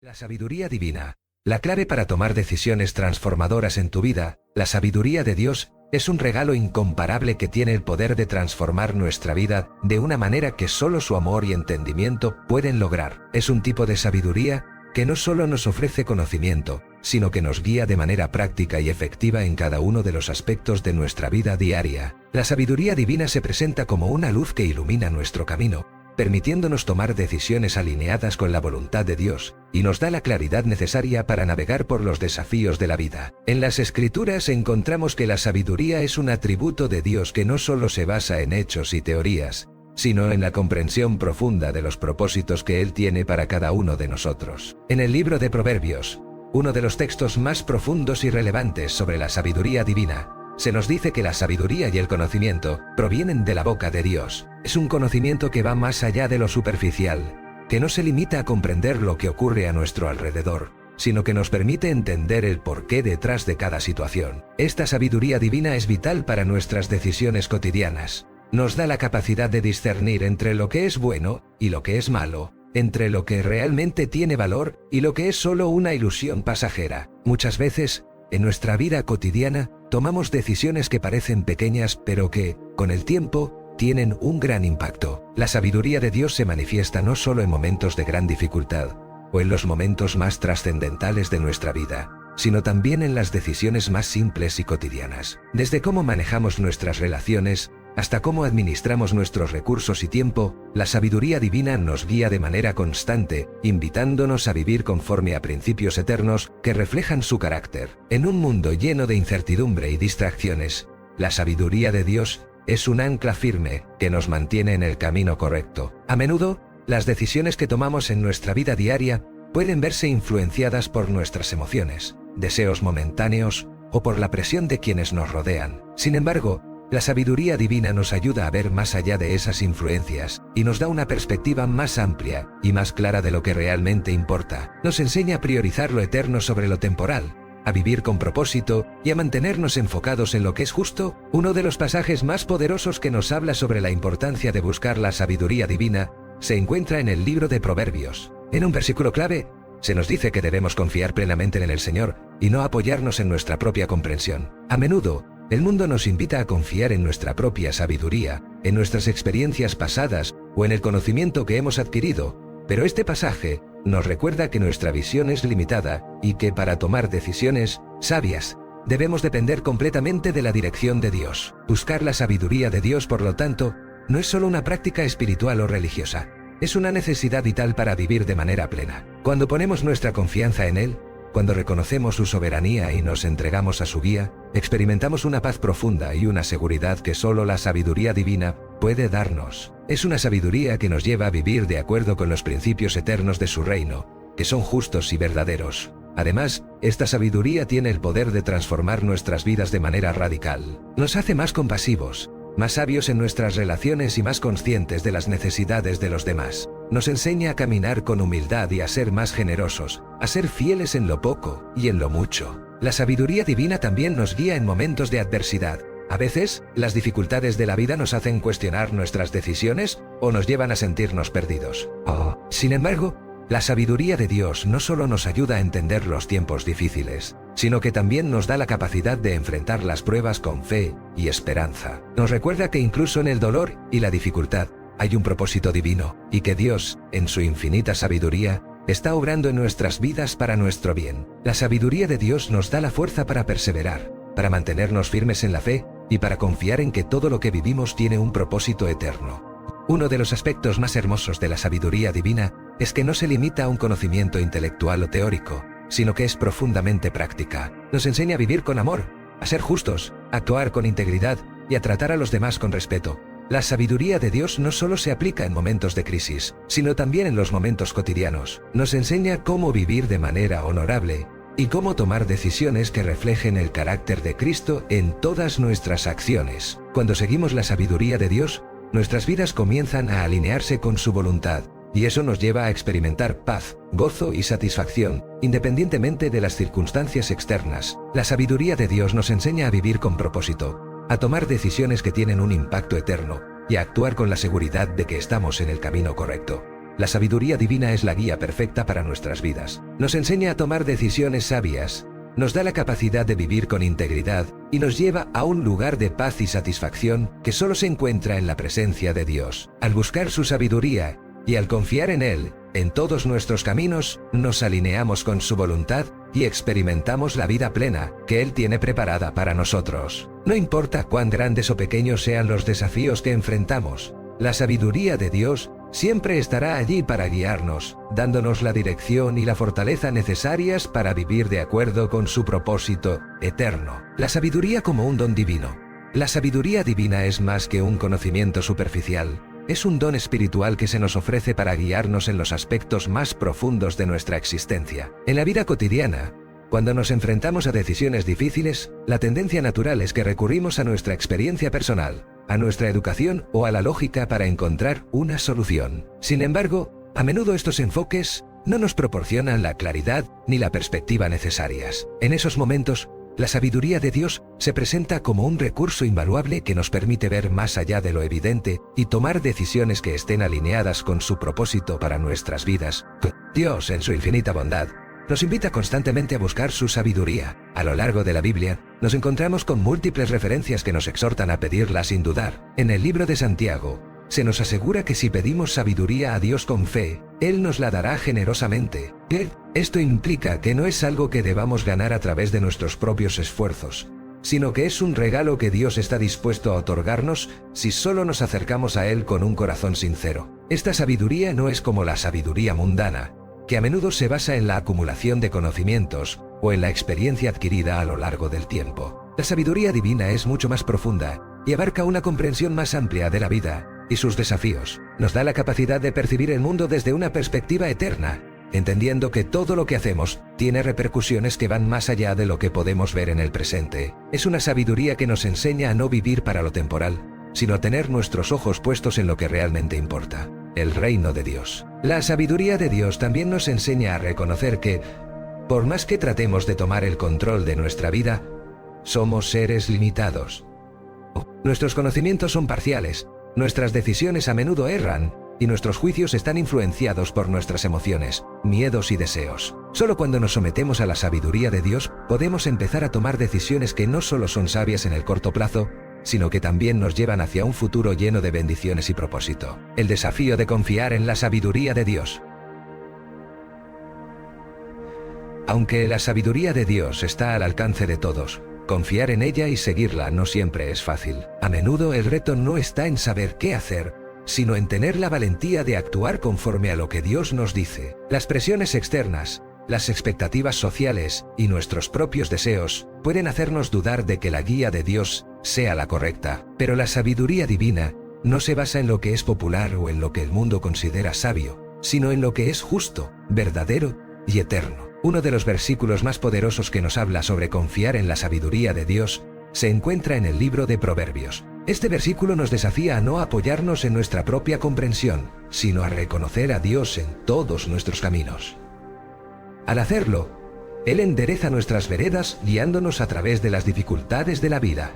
La sabiduría divina. La clave para tomar decisiones transformadoras en tu vida, la sabiduría de Dios, es un regalo incomparable que tiene el poder de transformar nuestra vida de una manera que solo su amor y entendimiento pueden lograr. Es un tipo de sabiduría que no solo nos ofrece conocimiento, sino que nos guía de manera práctica y efectiva en cada uno de los aspectos de nuestra vida diaria. La sabiduría divina se presenta como una luz que ilumina nuestro camino, permitiéndonos tomar decisiones alineadas con la voluntad de Dios, y nos da la claridad necesaria para navegar por los desafíos de la vida. En las Escrituras encontramos que la sabiduría es un atributo de Dios que no solo se basa en hechos y teorías, sino en la comprensión profunda de los propósitos que Él tiene para cada uno de nosotros. En el libro de Proverbios, uno de los textos más profundos y relevantes sobre la sabiduría divina, se nos dice que la sabiduría y el conocimiento provienen de la boca de Dios. Es un conocimiento que va más allá de lo superficial, que no se limita a comprender lo que ocurre a nuestro alrededor, sino que nos permite entender el porqué detrás de cada situación. Esta sabiduría divina es vital para nuestras decisiones cotidianas. Nos da la capacidad de discernir entre lo que es bueno y lo que es malo, entre lo que realmente tiene valor y lo que es solo una ilusión pasajera. Muchas veces, en nuestra vida cotidiana, tomamos decisiones que parecen pequeñas pero que, con el tiempo, tienen un gran impacto. La sabiduría de Dios se manifiesta no solo en momentos de gran dificultad, o en los momentos más trascendentales de nuestra vida, sino también en las decisiones más simples y cotidianas. Desde cómo manejamos nuestras relaciones, hasta cómo administramos nuestros recursos y tiempo, la sabiduría divina nos guía de manera constante, invitándonos a vivir conforme a principios eternos que reflejan su carácter. En un mundo lleno de incertidumbre y distracciones, la sabiduría de Dios es un ancla firme que nos mantiene en el camino correcto. A menudo, las decisiones que tomamos en nuestra vida diaria pueden verse influenciadas por nuestras emociones, deseos momentáneos o por la presión de quienes nos rodean. Sin embargo, la sabiduría divina nos ayuda a ver más allá de esas influencias y nos da una perspectiva más amplia y más clara de lo que realmente importa. Nos enseña a priorizar lo eterno sobre lo temporal, a vivir con propósito y a mantenernos enfocados en lo que es justo. Uno de los pasajes más poderosos que nos habla sobre la importancia de buscar la sabiduría divina se encuentra en el libro de Proverbios. En un versículo clave, se nos dice que debemos confiar plenamente en el Señor y no apoyarnos en nuestra propia comprensión. A menudo, el mundo nos invita a confiar en nuestra propia sabiduría, en nuestras experiencias pasadas o en el conocimiento que hemos adquirido, pero este pasaje nos recuerda que nuestra visión es limitada y que para tomar decisiones sabias debemos depender completamente de la dirección de Dios. Buscar la sabiduría de Dios, por lo tanto, no es solo una práctica espiritual o religiosa, es una necesidad vital para vivir de manera plena. Cuando ponemos nuestra confianza en Él, cuando reconocemos su soberanía y nos entregamos a su guía, experimentamos una paz profunda y una seguridad que solo la sabiduría divina puede darnos. Es una sabiduría que nos lleva a vivir de acuerdo con los principios eternos de su reino, que son justos y verdaderos. Además, esta sabiduría tiene el poder de transformar nuestras vidas de manera radical. Nos hace más compasivos, más sabios en nuestras relaciones y más conscientes de las necesidades de los demás. Nos enseña a caminar con humildad y a ser más generosos, a ser fieles en lo poco y en lo mucho. La sabiduría divina también nos guía en momentos de adversidad. A veces, las dificultades de la vida nos hacen cuestionar nuestras decisiones o nos llevan a sentirnos perdidos. Sin embargo, la sabiduría de Dios no solo nos ayuda a entender los tiempos difíciles, sino que también nos da la capacidad de enfrentar las pruebas con fe y esperanza. Nos recuerda que incluso en el dolor y la dificultad hay un propósito divino, y que Dios, en su infinita sabiduría, está obrando en nuestras vidas para nuestro bien. La sabiduría de Dios nos da la fuerza para perseverar, para mantenernos firmes en la fe y para confiar en que todo lo que vivimos tiene un propósito eterno. Uno de los aspectos más hermosos de la sabiduría divina es que no se limita a un conocimiento intelectual o teórico, sino que es profundamente práctica. Nos enseña a vivir con amor, a ser justos, a actuar con integridad y a tratar a los demás con respeto. La sabiduría de Dios no solo se aplica en momentos de crisis, sino también en los momentos cotidianos. Nos enseña cómo vivir de manera honorable y cómo tomar decisiones que reflejen el carácter de Cristo en todas nuestras acciones. Cuando seguimos la sabiduría de Dios, nuestras vidas comienzan a alinearse con su voluntad, y eso nos lleva a experimentar paz, gozo y satisfacción, independientemente de las circunstancias externas. La sabiduría de Dios nos enseña a vivir con propósito, a tomar decisiones que tienen un impacto eterno y a actuar con la seguridad de que estamos en el camino correcto. La sabiduría divina es la guía perfecta para nuestras vidas. Nos enseña a tomar decisiones sabias, nos da la capacidad de vivir con integridad y nos lleva a un lugar de paz y satisfacción que solo se encuentra en la presencia de Dios. Al buscar su sabiduría y al confiar en Él, en todos nuestros caminos, nos alineamos con su voluntad y experimentamos la vida plena que Él tiene preparada para nosotros. No importa cuán grandes o pequeños sean los desafíos que enfrentamos, la sabiduría de Dios siempre estará allí para guiarnos, dándonos la dirección y la fortaleza necesarias para vivir de acuerdo con su propósito eterno. La sabiduría como un don divino. La sabiduría divina es más que un conocimiento superficial. Es un don espiritual que se nos ofrece para guiarnos en los aspectos más profundos de nuestra existencia. En la vida cotidiana, cuando nos enfrentamos a decisiones difíciles, la tendencia natural es que recurrimos a nuestra experiencia personal, a nuestra educación o a la lógica para encontrar una solución. Sin embargo, a menudo estos enfoques no nos proporcionan la claridad ni la perspectiva necesarias. En esos momentos, la sabiduría de Dios se presenta como un recurso invaluable que nos permite ver más allá de lo evidente y tomar decisiones que estén alineadas con su propósito para nuestras vidas. Dios, en su infinita bondad, nos invita constantemente a buscar su sabiduría. A lo largo de la Biblia, nos encontramos con múltiples referencias que nos exhortan a pedirla sin dudar. En el libro de Santiago, se nos asegura que si pedimos sabiduría a Dios con fe, Él nos la dará generosamente. Esto implica que no es algo que debamos ganar a través de nuestros propios esfuerzos, sino que es un regalo que Dios está dispuesto a otorgarnos si solo nos acercamos a Él con un corazón sincero. Esta sabiduría no es como la sabiduría mundana, que a menudo se basa en la acumulación de conocimientos o en la experiencia adquirida a lo largo del tiempo. La sabiduría divina es mucho más profunda y abarca una comprensión más amplia de la vida y sus desafíos. Nos da la capacidad de percibir el mundo desde una perspectiva eterna, entendiendo que todo lo que hacemos tiene repercusiones que van más allá de lo que podemos ver en el presente. Es una sabiduría que nos enseña a no vivir para lo temporal, sino a tener nuestros ojos puestos en lo que realmente importa, el reino de Dios. La sabiduría de Dios también nos enseña a reconocer que, por más que tratemos de tomar el control de nuestra vida, somos seres limitados. Nuestros conocimientos son parciales, nuestras decisiones a menudo erran, y nuestros juicios están influenciados por nuestras emociones, miedos y deseos. Solo cuando nos sometemos a la sabiduría de Dios podemos empezar a tomar decisiones que no solo son sabias en el corto plazo, sino que también nos llevan hacia un futuro lleno de bendiciones y propósito. El desafío de confiar en la sabiduría de Dios. Aunque la sabiduría de Dios está al alcance de todos, confiar en ella y seguirla no siempre es fácil. A menudo el reto no está en saber qué hacer, sino en tener la valentía de actuar conforme a lo que Dios nos dice. Las presiones externas, las expectativas sociales y nuestros propios deseos pueden hacernos dudar de que la guía de Dios sea la correcta, pero la sabiduría divina no se basa en lo que es popular o en lo que el mundo considera sabio, sino en lo que es justo, verdadero y eterno. Uno de los versículos más poderosos que nos habla sobre confiar en la sabiduría de Dios se encuentra en el libro de Proverbios. Este versículo nos desafía a no apoyarnos en nuestra propia comprensión, sino a reconocer a Dios en todos nuestros caminos. Al hacerlo, Él endereza nuestras veredas guiándonos a través de las dificultades de la vida.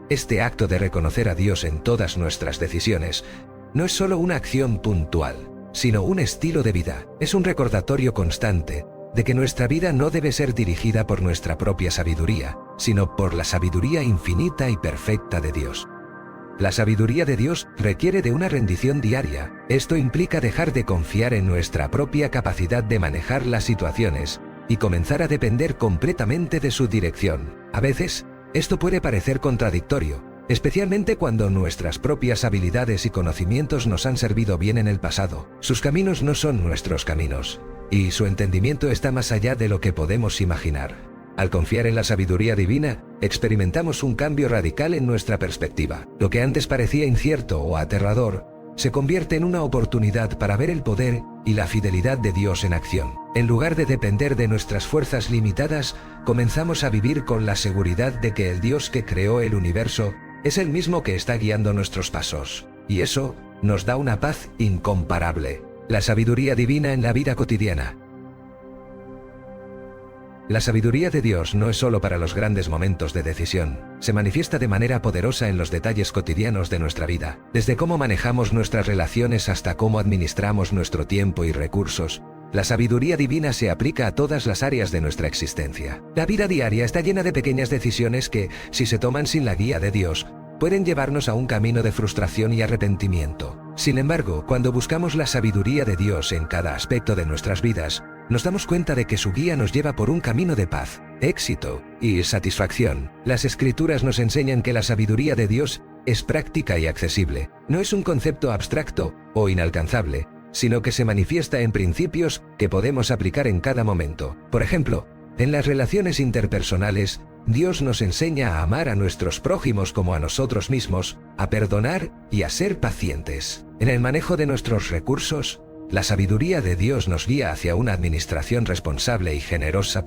Este acto de reconocer a Dios en todas nuestras decisiones no es solo una acción puntual, sino un estilo de vida. Es un recordatorio constante de que nuestra vida no debe ser dirigida por nuestra propia sabiduría, sino por la sabiduría infinita y perfecta de Dios. La sabiduría de Dios requiere de una rendición diaria. Esto implica dejar de confiar en nuestra propia capacidad de manejar las situaciones y comenzar a depender completamente de su dirección. A veces, esto puede parecer contradictorio, especialmente cuando nuestras propias habilidades y conocimientos nos han servido bien en el pasado. Sus caminos no son nuestros caminos, y su entendimiento está más allá de lo que podemos imaginar. Al confiar en la sabiduría divina, experimentamos un cambio radical en nuestra perspectiva. Lo que antes parecía incierto o aterrador, se convierte en una oportunidad para ver el poder y la fidelidad de Dios en acción. En lugar de depender de nuestras fuerzas limitadas, comenzamos a vivir con la seguridad de que el Dios que creó el universo es el mismo que está guiando nuestros pasos. Y eso nos da una paz incomparable. La sabiduría divina en la vida cotidiana. La sabiduría de Dios no es solo para los grandes momentos de decisión, se manifiesta de manera poderosa en los detalles cotidianos de nuestra vida, desde cómo manejamos nuestras relaciones hasta cómo administramos nuestro tiempo y recursos. La sabiduría divina se aplica a todas las áreas de nuestra existencia. La vida diaria está llena de pequeñas decisiones que, si se toman sin la guía de Dios, pueden llevarnos a un camino de frustración y arrepentimiento. Sin embargo, cuando buscamos la sabiduría de Dios en cada aspecto de nuestras vidas, nos damos cuenta de que su guía nos lleva por un camino de paz, éxito y satisfacción. Las Escrituras nos enseñan que la sabiduría de Dios es práctica y accesible. No es un concepto abstracto o inalcanzable, sino que se manifiesta en principios que podemos aplicar en cada momento. Por ejemplo, en las relaciones interpersonales, Dios nos enseña a amar a nuestros prójimos como a nosotros mismos, a perdonar y a ser pacientes. En el manejo de nuestros recursos, la sabiduría de Dios nos guía hacia una administración responsable y generosa.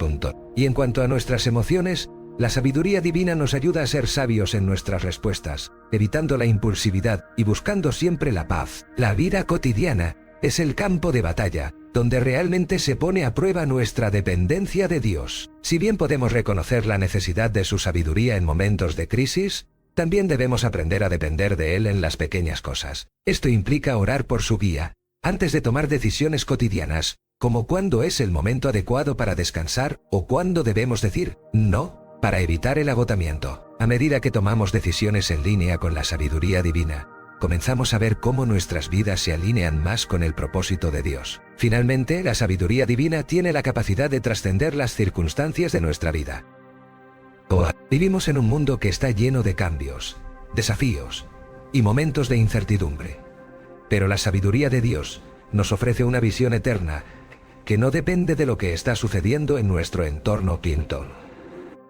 Y en cuanto a nuestras emociones, la sabiduría divina nos ayuda a ser sabios en nuestras respuestas, evitando la impulsividad y buscando siempre la paz. La vida cotidiana es el campo de batalla, donde realmente se pone a prueba nuestra dependencia de Dios. Si bien podemos reconocer la necesidad de su sabiduría en momentos de crisis, también debemos aprender a depender de Él en las pequeñas cosas. Esto implica orar por su guía, antes de tomar decisiones cotidianas, como cuándo es el momento adecuado para descansar o cuándo debemos decir no, para evitar el agotamiento. A medida que tomamos decisiones en línea con la sabiduría divina, comenzamos a ver cómo nuestras vidas se alinean más con el propósito de Dios. Finalmente, la sabiduría divina tiene la capacidad de trascender las circunstancias de nuestra vida. Vivimos en un mundo que está lleno de cambios, desafíos y momentos de incertidumbre. Pero la sabiduría de Dios nos ofrece una visión eterna que no depende de lo que está sucediendo en nuestro entorno.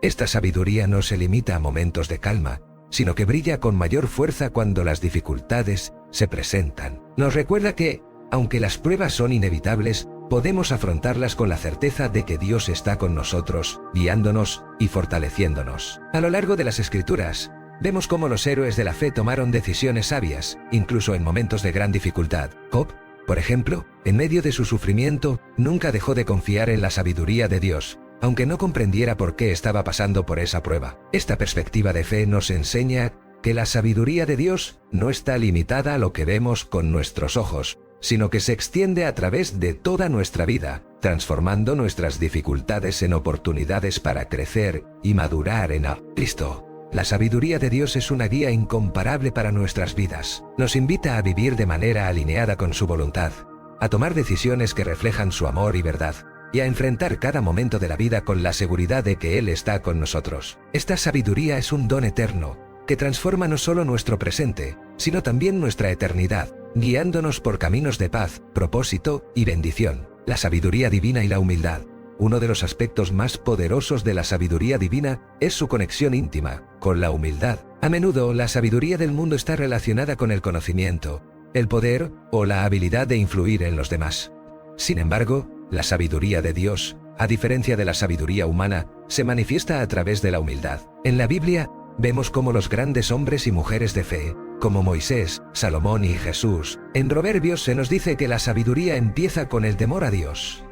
Esta sabiduría no se limita a momentos de calma, sino que brilla con mayor fuerza cuando las dificultades se presentan. Nos recuerda que, aunque las pruebas son inevitables, podemos afrontarlas con la certeza de que Dios está con nosotros, guiándonos y fortaleciéndonos. A lo largo de las Escrituras, vemos cómo los héroes de la fe tomaron decisiones sabias, incluso en momentos de gran dificultad. Job, por ejemplo, en medio de su sufrimiento, nunca dejó de confiar en la sabiduría de Dios, aunque no comprendiera por qué estaba pasando por esa prueba. Esta perspectiva de fe nos enseña que la sabiduría de Dios no está limitada a lo que vemos con nuestros ojos, sino que se extiende a través de toda nuestra vida, transformando nuestras dificultades en oportunidades para crecer y madurar en Cristo. La sabiduría de Dios es una guía incomparable para nuestras vidas. Nos invita a vivir de manera alineada con su voluntad, a tomar decisiones que reflejan su amor y verdad, y a enfrentar cada momento de la vida con la seguridad de que Él está con nosotros. Esta sabiduría es un don eterno, que transforma no solo nuestro presente, sino también nuestra eternidad, guiándonos por caminos de paz, propósito y bendición. La sabiduría divina y la humildad. Uno de los aspectos más poderosos de la sabiduría divina es su conexión íntima con la humildad. A menudo, la sabiduría del mundo está relacionada con el conocimiento, el poder o la habilidad de influir en los demás. Sin embargo, la sabiduría de Dios, a diferencia de la sabiduría humana, se manifiesta a través de la humildad. En la Biblia, vemos cómo los grandes hombres y mujeres de fe, como Moisés, Salomón y Jesús, en Proverbios se nos dice que la sabiduría empieza con el temor a Dios.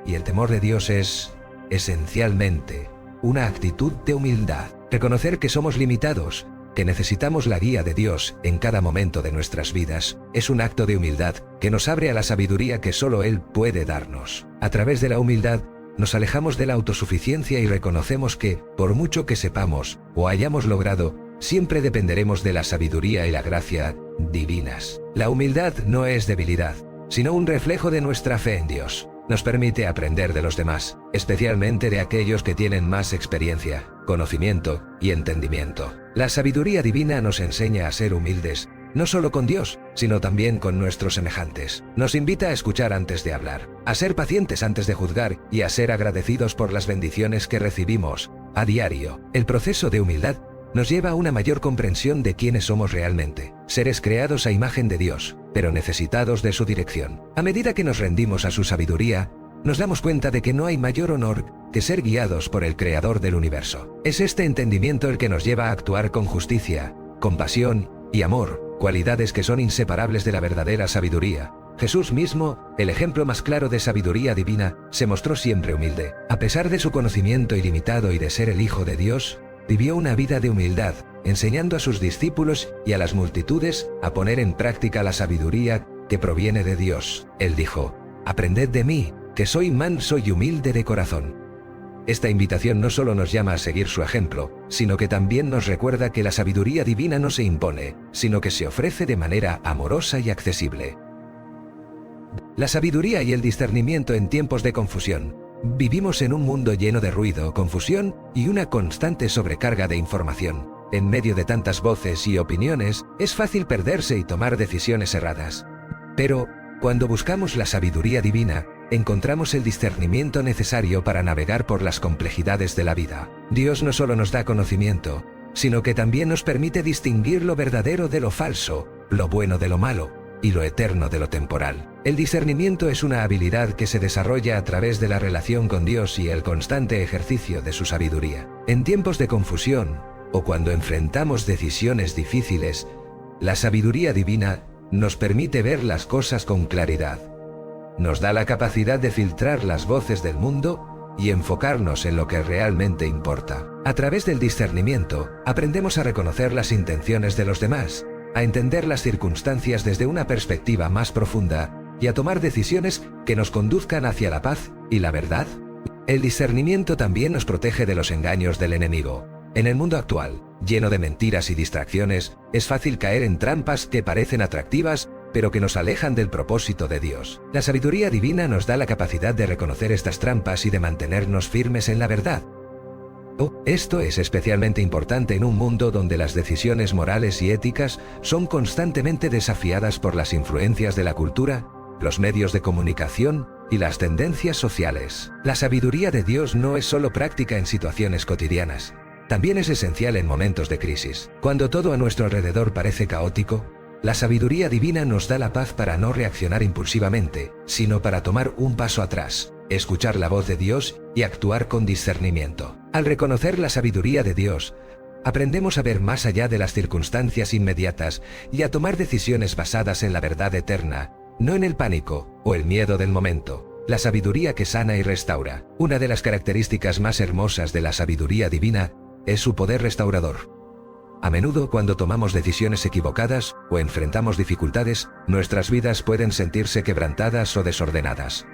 Y el temor de Dios es, esencialmente, una actitud de humildad. Reconocer que somos limitados, que necesitamos la guía de Dios en cada momento de nuestras vidas, es un acto de humildad que nos abre a la sabiduría que solo Él puede darnos. A través de la humildad, nos alejamos de la autosuficiencia y reconocemos que, por mucho que sepamos o hayamos logrado, siempre dependeremos de la sabiduría y la gracia divinas. La humildad no es debilidad, sino un reflejo de nuestra fe en Dios. Nos permite aprender de los demás, especialmente de aquellos que tienen más experiencia, conocimiento y entendimiento. La sabiduría divina nos enseña a ser humildes, no solo con Dios, sino también con nuestros semejantes. Nos invita a escuchar antes de hablar, a ser pacientes antes de juzgar y a ser agradecidos por las bendiciones que recibimos a diario. El proceso de humildad nos lleva a una mayor comprensión de quiénes somos realmente, seres creados a imagen de Dios, pero necesitados de su dirección. A medida que nos rendimos a su sabiduría, nos damos cuenta de que no hay mayor honor que ser guiados por el Creador del universo. Es este entendimiento el que nos lleva a actuar con justicia, compasión y amor, cualidades que son inseparables de la verdadera sabiduría. Jesús mismo, el ejemplo más claro de sabiduría divina, se mostró siempre humilde. A pesar de su conocimiento ilimitado y de ser el Hijo de Dios, vivió una vida de humildad, enseñando a sus discípulos y a las multitudes a poner en práctica la sabiduría que proviene de Dios. Él dijo: «Aprended de mí, que soy manso y humilde de corazón». Esta invitación no solo nos llama a seguir su ejemplo, sino que también nos recuerda que la sabiduría divina no se impone, sino que se ofrece de manera amorosa y accesible. La sabiduría y el discernimiento en tiempos de confusión. Vivimos en un mundo lleno de ruido, confusión y una constante sobrecarga de información. En medio de tantas voces y opiniones, es fácil perderse y tomar decisiones erradas. Pero, cuando buscamos la sabiduría divina, encontramos el discernimiento necesario para navegar por las complejidades de la vida. Dios no solo nos da conocimiento, sino que también nos permite distinguir lo verdadero de lo falso, lo bueno de lo malo, y lo eterno de lo temporal. El discernimiento es una habilidad que se desarrolla a través de la relación con Dios y el constante ejercicio de su sabiduría. En tiempos de confusión, o cuando enfrentamos decisiones difíciles, la sabiduría divina nos permite ver las cosas con claridad. Nos da la capacidad de filtrar las voces del mundo y enfocarnos en lo que realmente importa. A través del discernimiento, aprendemos a reconocer las intenciones de los demás, a entender las circunstancias desde una perspectiva más profunda y a tomar decisiones que nos conduzcan hacia la paz y la verdad. El discernimiento también nos protege de los engaños del enemigo. En el mundo actual, lleno de mentiras y distracciones, es fácil caer en trampas que parecen atractivas, pero que nos alejan del propósito de Dios. La sabiduría divina nos da la capacidad de reconocer estas trampas y de mantenernos firmes en la verdad. Esto es especialmente importante en un mundo donde las decisiones morales y éticas son constantemente desafiadas por las influencias de la cultura, los medios de comunicación y las tendencias sociales. La sabiduría de Dios no es solo práctica en situaciones cotidianas. También es esencial en momentos de crisis. Cuando todo a nuestro alrededor parece caótico, la sabiduría divina nos da la paz para no reaccionar impulsivamente, sino para tomar un paso atrás, escuchar la voz de Dios y actuar con discernimiento. Al reconocer la sabiduría de Dios, aprendemos a ver más allá de las circunstancias inmediatas y a tomar decisiones basadas en la verdad eterna, no en el pánico o el miedo del momento. La sabiduría que sana y restaura. Una de las características más hermosas de la sabiduría divina es su poder restaurador. A menudo, cuando tomamos decisiones equivocadas o enfrentamos dificultades, nuestras vidas pueden sentirse quebrantadas o desordenadas.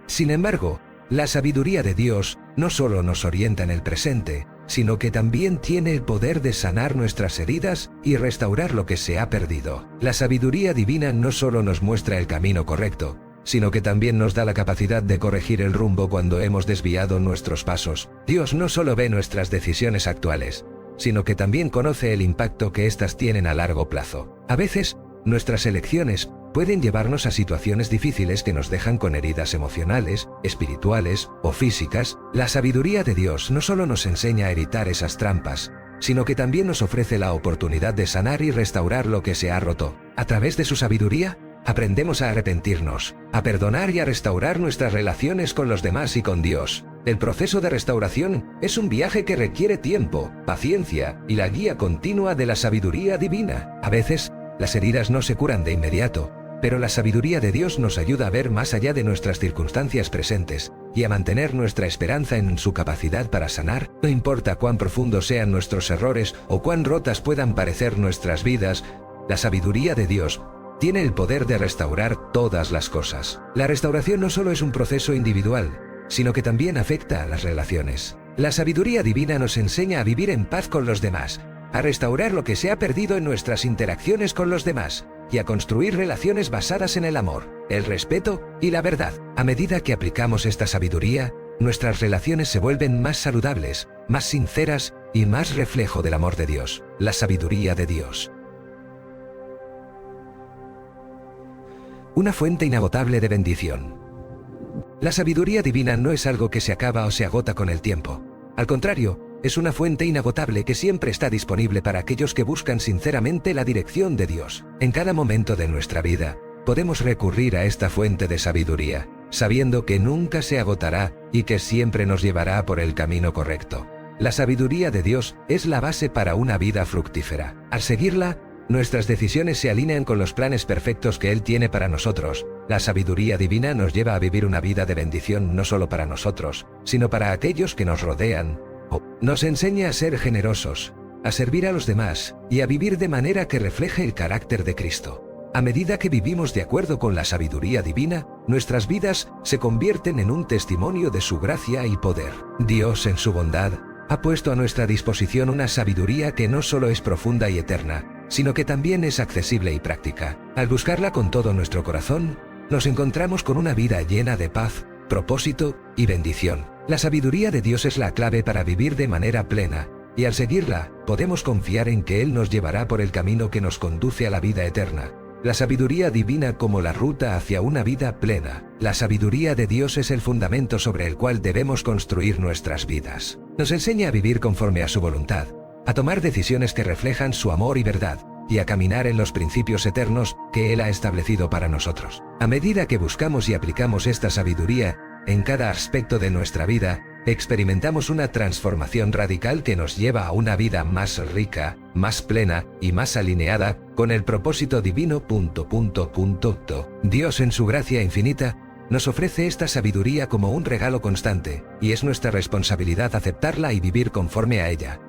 Sin embargo, la sabiduría de Dios no solo nos orienta en el presente, sino que también tiene el poder de sanar nuestras heridas y restaurar lo que se ha perdido. La sabiduría divina no solo nos muestra el camino correcto, sino que también nos da la capacidad de corregir el rumbo cuando hemos desviado nuestros pasos. Dios no solo ve nuestras decisiones actuales, sino que también conoce el impacto que éstas tienen a largo plazo. A veces, nuestras elecciones pueden llevarnos a situaciones difíciles que nos dejan con heridas emocionales, espirituales o físicas. La sabiduría de Dios no solo nos enseña a evitar esas trampas, sino que también nos ofrece la oportunidad de sanar y restaurar lo que se ha roto. A través de su sabiduría, aprendemos a arrepentirnos, a perdonar y a restaurar nuestras relaciones con los demás y con Dios. El proceso de restauración es un viaje que requiere tiempo, paciencia y la guía continua de la sabiduría divina. A veces, las heridas no se curan de inmediato, pero la sabiduría de Dios nos ayuda a ver más allá de nuestras circunstancias presentes y a mantener nuestra esperanza en su capacidad para sanar. No importa cuán profundos sean nuestros errores o cuán rotas puedan parecer nuestras vidas, la sabiduría de Dios tiene el poder de restaurar todas las cosas. La restauración no solo es un proceso individual, sino que también afecta a las relaciones. La sabiduría divina nos enseña a vivir en paz con los demás, a restaurar lo que se ha perdido en nuestras interacciones con los demás, y a construir relaciones basadas en el amor, el respeto y la verdad. A medida que aplicamos esta sabiduría, nuestras relaciones se vuelven más saludables, más sinceras y más reflejo del amor de Dios. La sabiduría de Dios. Una fuente inagotable de bendición. La sabiduría divina no es algo que se acaba o se agota con el tiempo. Al contrario, es una fuente inagotable que siempre está disponible para aquellos que buscan sinceramente la dirección de Dios. En cada momento de nuestra vida, podemos recurrir a esta fuente de sabiduría, sabiendo que nunca se agotará y que siempre nos llevará por el camino correcto. La sabiduría de Dios es la base para una vida fructífera. Al seguirla, Nuestras decisiones se alinean con los planes perfectos que Él tiene para nosotros. La sabiduría divina nos lleva a vivir una vida de bendición no solo para nosotros, sino para aquellos que nos rodean. Nos enseña a ser generosos, a servir a los demás y a vivir de manera que refleje el carácter de Cristo. A medida que vivimos de acuerdo con la sabiduría divina, nuestras vidas se convierten en un testimonio de su gracia y poder. Dios, en su bondad, ha puesto a nuestra disposición una sabiduría que no solo es profunda y eterna, sino que también es accesible y práctica. Al buscarla con todo nuestro corazón, nos encontramos con una vida llena de paz, propósito y bendición. La sabiduría de Dios es la clave para vivir de manera plena, y al seguirla, podemos confiar en que Él nos llevará por el camino que nos conduce a la vida eterna. La sabiduría divina como la ruta hacia una vida plena. La sabiduría de Dios es el fundamento sobre el cual debemos construir nuestras vidas. Nos enseña a vivir conforme a su voluntad, a tomar decisiones que reflejan su amor y verdad, y a caminar en los principios eternos que Él ha establecido para nosotros. A medida que buscamos y aplicamos esta sabiduría en cada aspecto de nuestra vida, experimentamos una transformación radical que nos lleva a una vida más rica, más plena y más alineada con el propósito divino. Dios, en su gracia infinita, nos ofrece esta sabiduría como un regalo constante, y es nuestra responsabilidad aceptarla y vivir conforme a ella.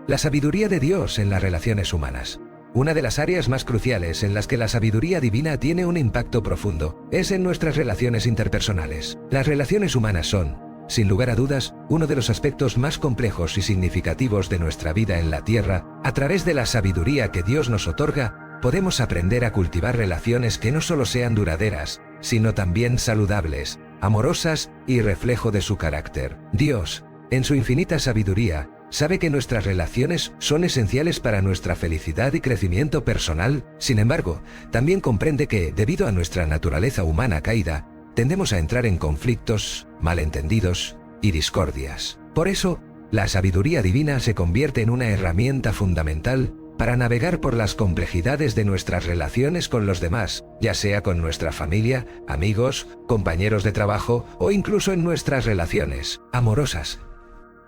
La sabiduría de Dios en las relaciones humanas. Una de las áreas más cruciales en las que la sabiduría divina tiene un impacto profundo es en nuestras relaciones interpersonales. Las relaciones humanas son, sin lugar a dudas, uno de los aspectos más complejos y significativos de nuestra vida en la tierra. A través de la sabiduría que Dios nos otorga, podemos aprender a cultivar relaciones que no solo sean duraderas, sino también saludables, amorosas y reflejo de su carácter. Dios, en su infinita sabiduría, sabe que nuestras relaciones son esenciales para nuestra felicidad y crecimiento personal. Sin embargo, también comprende que, debido a nuestra naturaleza humana caída, tendemos a entrar en conflictos, malentendidos y discordias. Por eso, la sabiduría divina se convierte en una herramienta fundamental para navegar por las complejidades de nuestras relaciones con los demás, ya sea con nuestra familia, amigos, compañeros de trabajo o incluso en nuestras relaciones amorosas.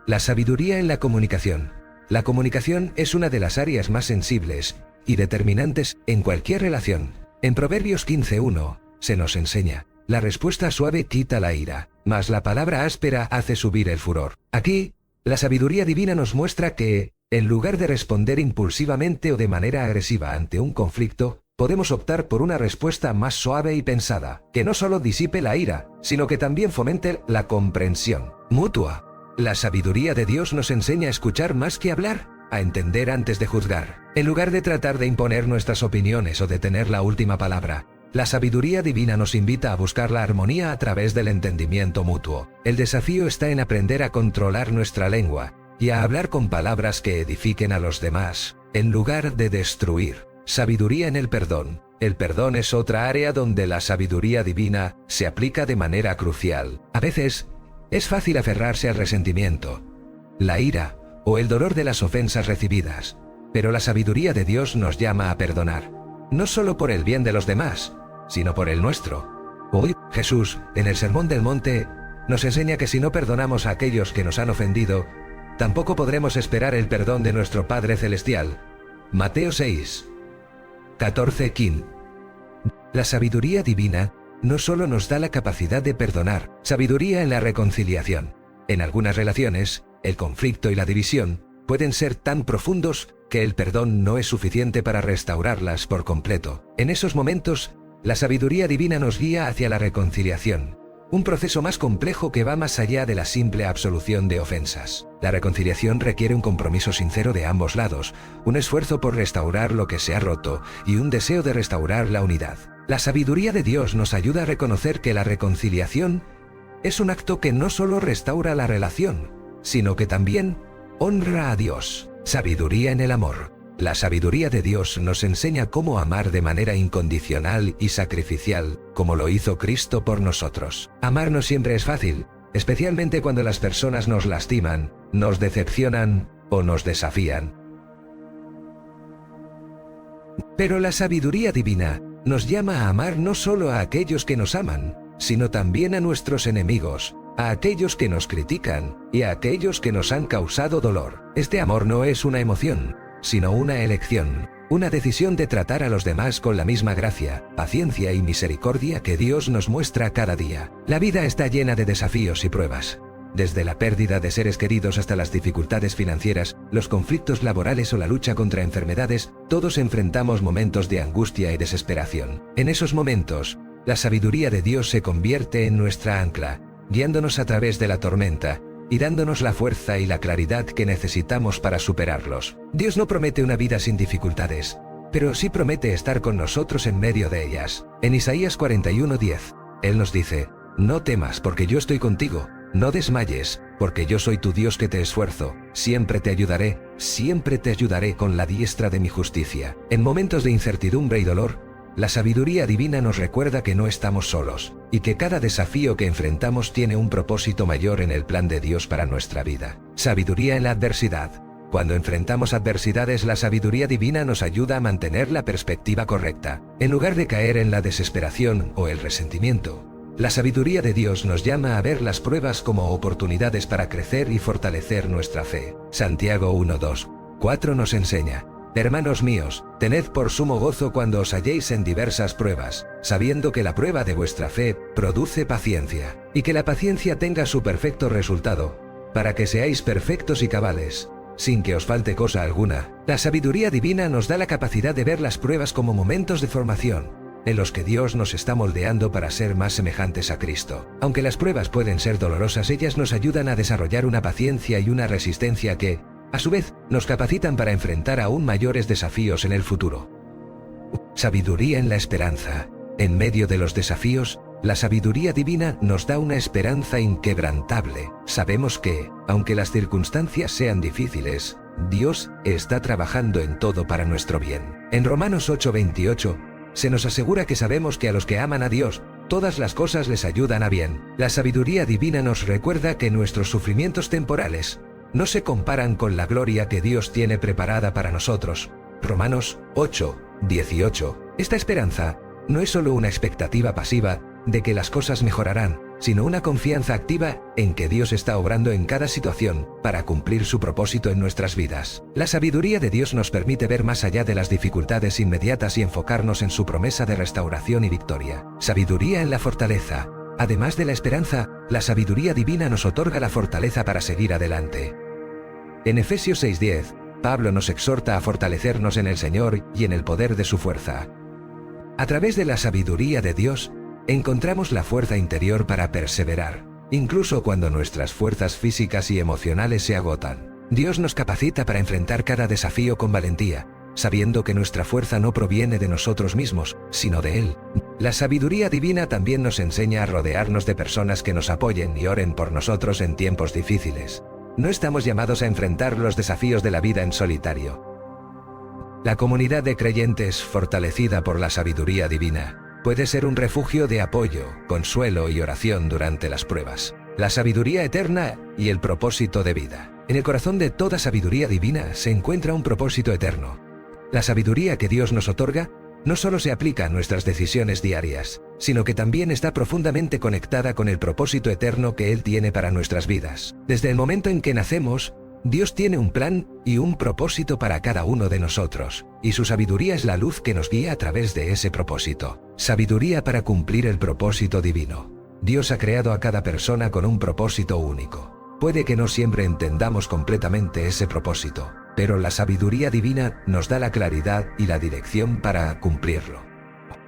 La sabiduría en la comunicación. La comunicación es una de las áreas más sensibles y determinantes en cualquier relación. En Proverbios 15:1 se nos enseña: la respuesta suave quita la ira, mas la palabra áspera hace subir el furor. Aquí, la sabiduría divina nos muestra que, en lugar de responder impulsivamente o de manera agresiva ante un conflicto, podemos optar por una respuesta más suave y pensada, que no solo disipe la ira, sino que también fomente la comprensión mutua. La sabiduría de Dios nos enseña a escuchar más que hablar, a entender antes de juzgar. En lugar de tratar de imponer nuestras opiniones o de tener la última palabra, la sabiduría divina nos invita a buscar la armonía a través del entendimiento mutuo. El desafío está en aprender a controlar nuestra lengua y a hablar con palabras que edifiquen a los demás, en lugar de destruir. Sabiduría en el perdón. El perdón es otra área donde la sabiduría divina se aplica de manera crucial. A veces, es fácil aferrarse al resentimiento, la ira o el dolor de las ofensas recibidas, pero la sabiduría de Dios nos llama a perdonar, no solo por el bien de los demás, sino por el nuestro. Hoy, Jesús, en el Sermón del Monte, nos enseña que si no perdonamos a aquellos que nos han ofendido, tampoco podremos esperar el perdón de nuestro Padre Celestial. Mateo 6:14-15. La sabiduría divina no solo nos da la capacidad de perdonar, sabiduría en la reconciliación. En algunas relaciones, el conflicto y la división pueden ser tan profundos que el perdón no es suficiente para restaurarlas por completo. En esos momentos, la sabiduría divina nos guía hacia la reconciliación, un proceso más complejo que va más allá de la simple absolución de ofensas. La reconciliación requiere un compromiso sincero de ambos lados, un esfuerzo por restaurar lo que se ha roto y un deseo de restaurar la unidad. La sabiduría de Dios nos ayuda a reconocer que la reconciliación es un acto que no solo restaura la relación, sino que también honra a Dios. Sabiduría en el amor. La sabiduría de Dios nos enseña cómo amar de manera incondicional y sacrificial, como lo hizo Cristo por nosotros. Amar no siempre es fácil, especialmente cuando las personas nos lastiman, nos decepcionan o nos desafían. Pero la sabiduría divina nos llama a amar no solo a aquellos que nos aman, sino también a nuestros enemigos, a aquellos que nos critican y a aquellos que nos han causado dolor. Este amor no es una emoción, sino una elección. Una decisión de tratar a los demás con la misma gracia, paciencia y misericordia que Dios nos muestra cada día. La vida está llena de desafíos y pruebas. Desde la pérdida de seres queridos hasta las dificultades financieras, los conflictos laborales o la lucha contra enfermedades, todos enfrentamos momentos de angustia y desesperación. En esos momentos, la sabiduría de Dios se convierte en nuestra ancla, guiándonos a través de la tormenta y dándonos la fuerza y la claridad que necesitamos para superarlos. Dios no promete una vida sin dificultades, pero sí promete estar con nosotros en medio de ellas. En Isaías 41:10, Él nos dice: «No temas, porque yo estoy contigo. No desmayes, porque yo soy tu Dios que te esfuerzo. Siempre te ayudaré con la diestra de mi justicia». En momentos de incertidumbre y dolor, la sabiduría divina nos recuerda que no estamos solos, y que cada desafío que enfrentamos tiene un propósito mayor en el plan de Dios para nuestra vida. Sabiduría en la adversidad. Cuando enfrentamos adversidades, la sabiduría divina nos ayuda a mantener la perspectiva correcta. En lugar de caer en la desesperación o el resentimiento, la sabiduría de Dios nos llama a ver las pruebas como oportunidades para crecer y fortalecer nuestra fe. Santiago 1:2-4 nos enseña: «Hermanos míos, tened por sumo gozo cuando os halléis en diversas pruebas, sabiendo que la prueba de vuestra fe produce paciencia, y que la paciencia tenga su perfecto resultado, para que seáis perfectos y cabales, sin que os falte cosa alguna». La sabiduría divina nos da la capacidad de ver las pruebas como momentos de formación, en los que Dios nos está moldeando para ser más semejantes a Cristo. Aunque las pruebas pueden ser dolorosas, ellas nos ayudan a desarrollar una paciencia y una resistencia que, a su vez, nos capacitan para enfrentar aún mayores desafíos en el futuro. Sabiduría en la esperanza. En medio de los desafíos, la sabiduría divina nos da una esperanza inquebrantable. Sabemos que, aunque las circunstancias sean difíciles, Dios está trabajando en todo para nuestro bien. En Romanos 8:28, se nos asegura que sabemos que a los que aman a Dios, todas las cosas les ayudan a bien. La sabiduría divina nos recuerda que nuestros sufrimientos temporales no se comparan con la gloria que Dios tiene preparada para nosotros. Romanos 8:18. Esta esperanza no es solo una expectativa pasiva de que las cosas mejorarán, sino una confianza activa en que Dios está obrando en cada situación para cumplir su propósito en nuestras vidas. La sabiduría de Dios nos permite ver más allá de las dificultades inmediatas y enfocarnos en su promesa de restauración y victoria. Sabiduría en la fortaleza. Además de la esperanza, la sabiduría divina nos otorga la fortaleza para seguir adelante. En Efesios 6:10, Pablo nos exhorta a fortalecernos en el Señor y en el poder de su fuerza. A través de la sabiduría de Dios, encontramos la fuerza interior para perseverar, incluso cuando nuestras fuerzas físicas y emocionales se agotan. Dios nos capacita para enfrentar cada desafío con valentía, sabiendo que nuestra fuerza no proviene de nosotros mismos, sino de Él. La sabiduría divina también nos enseña a rodearnos de personas que nos apoyen y oren por nosotros en tiempos difíciles. No estamos llamados a enfrentar los desafíos de la vida en solitario. La comunidad de creyentes, fortalecida por la sabiduría divina, puede ser un refugio de apoyo, consuelo y oración durante las pruebas. La sabiduría eterna y el propósito de vida. En el corazón de toda sabiduría divina se encuentra un propósito eterno. La sabiduría que Dios nos otorga no solo se aplica a nuestras decisiones diarias, sino que también está profundamente conectada con el propósito eterno que Él tiene para nuestras vidas. Desde el momento en que nacemos, Dios tiene un plan y un propósito para cada uno de nosotros, y su sabiduría es la luz que nos guía a través de ese propósito. Sabiduría para cumplir el propósito divino. Dios ha creado a cada persona con un propósito único. Puede que no siempre entendamos completamente ese propósito, pero la sabiduría divina nos da la claridad y la dirección para cumplirlo.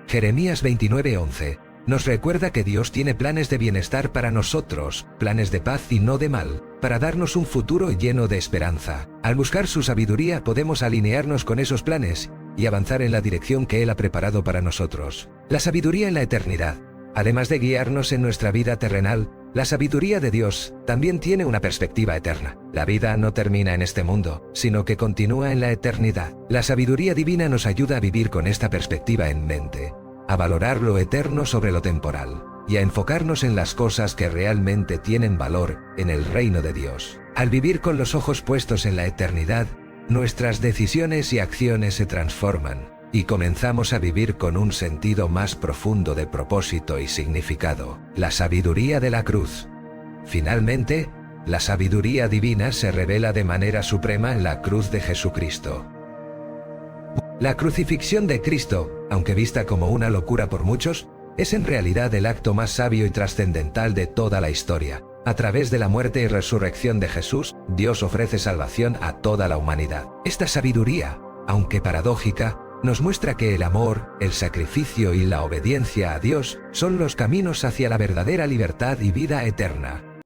Jeremías 29:11 nos recuerda que Dios tiene planes de bienestar para nosotros, planes de paz y no de mal, para darnos un futuro lleno de esperanza. Al buscar su sabiduría podemos alinearnos con esos planes y avanzar en la dirección que Él ha preparado para nosotros. La sabiduría en la eternidad. Además de guiarnos en nuestra vida terrenal, la sabiduría de Dios también tiene una perspectiva eterna. La vida no termina en este mundo, sino que continúa en la eternidad. La sabiduría divina nos ayuda a vivir con esta perspectiva en mente, a valorar lo eterno sobre lo temporal, y a enfocarnos en las cosas que realmente tienen valor en el reino de Dios. Al vivir con los ojos puestos en la eternidad, nuestras decisiones y acciones se transforman, y comenzamos a vivir con un sentido más profundo de propósito y significado. La sabiduría de la cruz. Finalmente, la sabiduría divina se revela de manera suprema en la cruz de Jesucristo. La crucifixión de Cristo, aunque vista como una locura por muchos, es en realidad el acto más sabio y trascendental de toda la historia. A través de la muerte y resurrección de Jesús, Dios ofrece salvación a toda la humanidad. Esta sabiduría, aunque paradójica, nos muestra que el amor, el sacrificio y la obediencia a Dios son los caminos hacia la verdadera libertad y vida eterna.